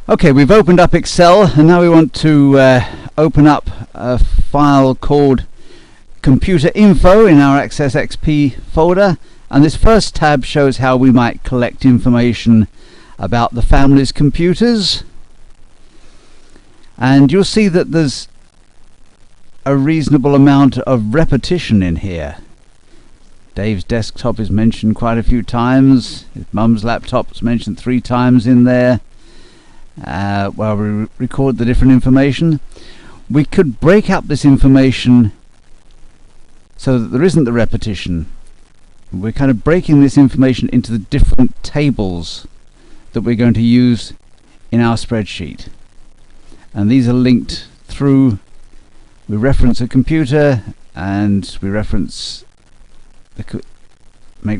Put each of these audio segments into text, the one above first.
Okay, we've opened up Excel and now we want to open up a file called Computer Info in our Access XP folder, and this first tab shows how we might collect information about the family's computers, and you'll see that there's a reasonable amount of repetition in here. Dave's desktop is mentioned quite a few times, his mum's laptop is mentioned 3 times in there. While we record the different information, we could break up this information so that there isn't the repetition. We're kind of breaking this information into the different tables that we're going to use in our spreadsheet, and these are linked through. We reference a computer and we make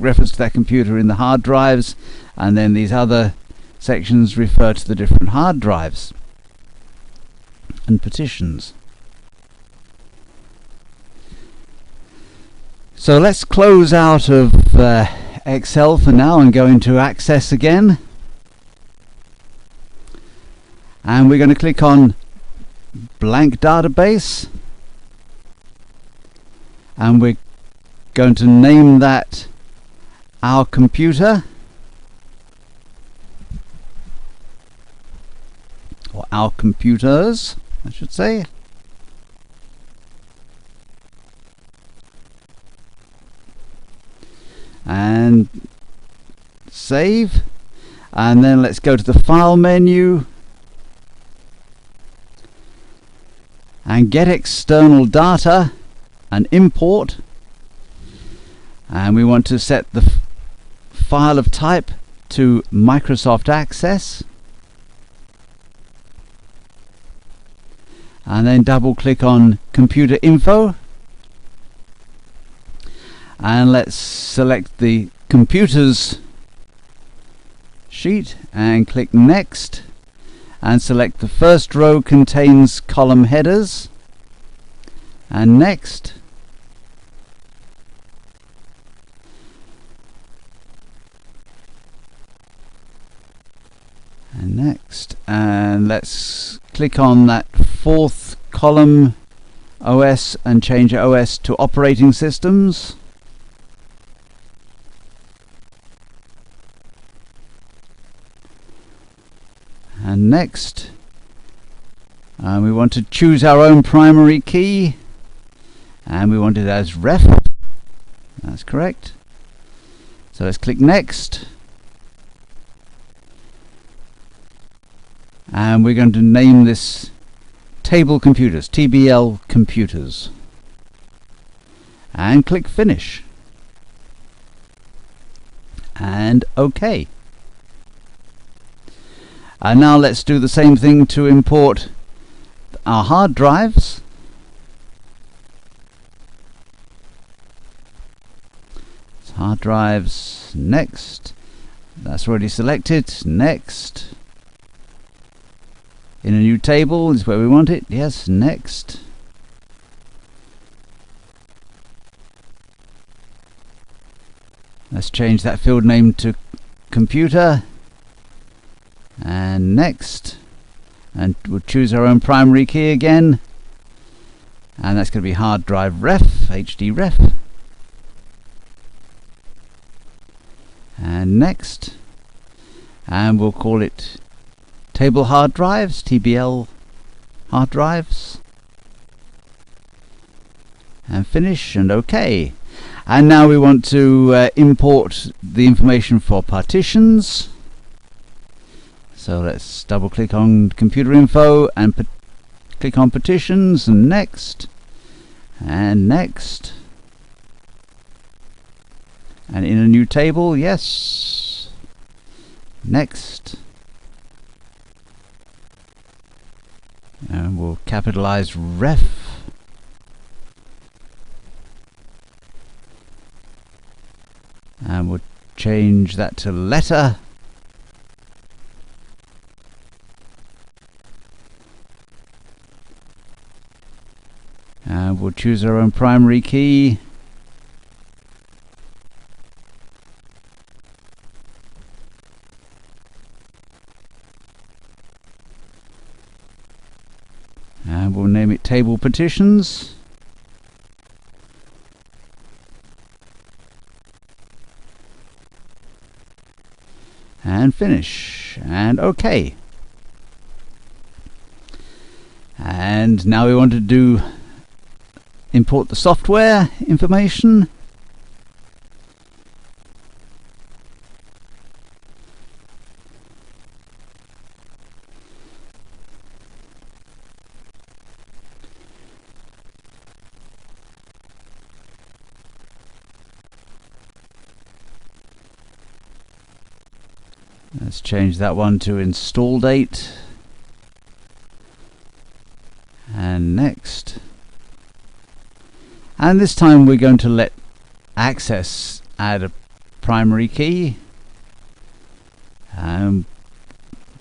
reference to that computer in the hard drives, and then these other sections refer to the different hard drives and partitions. So let's close out of Excel for now and go into Access again, and we're going to click on Blank Database, and we're going to name that Our Computer, or Our Computers, I should say. And save, and then let's go to the File menu and get external data and import, and we want to set the file of type to Microsoft Access, and then double click on Computer Info, and let's select the computers sheet and click Next, and select the first row contains column headers, and Next, and Next, and let's click on that 4th column OS and change OS to operating systems, and Next, and we want to choose our own primary key, and we want it as ref. That's correct. So let's click Next, and we're going to name this Table Computers, TBL Computers, and click Finish, and OK. And now let's do the same thing to import our hard drives. So hard drives, Next, that's already selected, Next. In a new table is where we want it, yes, Next. Let's change that field name to Computer, and Next, and we'll choose our own primary key again, and that's going to be hard drive ref, HD ref, and Next, and we'll call it Table Hard Drives, TBL Hard Drives, and Finish, and OK. And now we want to import the information for partitions. So let's double click on Computer Info and click on Partitions, and Next, and Next, and in a new table, yes, Next, and we'll capitalize ref, and we'll change that to letter, and we'll choose our own primary key, And we'll name it Table Partitions. And finish. And OK. And now we want to do import the software information. Let's change that one to install date. And next. And this time we're going to let Access add a primary key.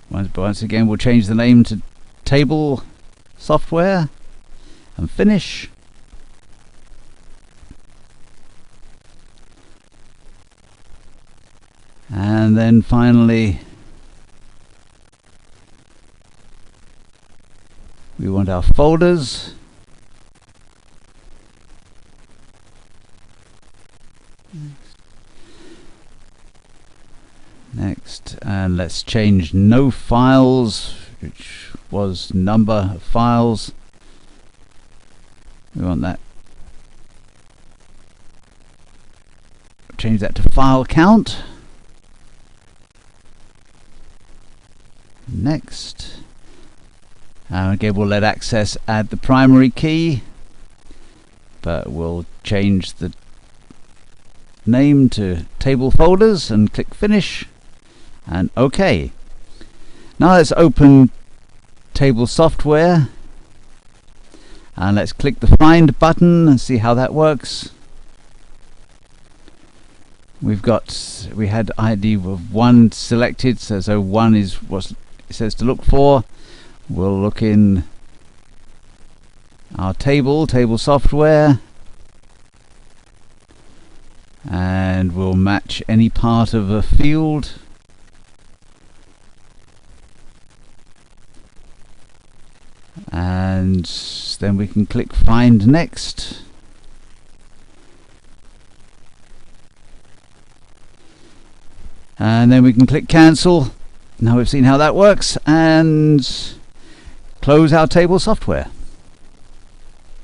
Once again we'll change the name to Table Software and finish. And then finally we want our folders. Next, and let's change no files, which was number of files. We want that. Change that to file count. Next. Again, we'll let Access add the primary key, but we'll change the name to Table Folders and click Finish and OK. Now let's open Table Software and let's click the Find button and see how that works. We had ID of 1 selected, so 1 is what it says to look for. We'll look in our table software, and we'll match any part of a field. And then we can click Find Next. And then we can click Cancel. Now we've seen how that works, and close our table software.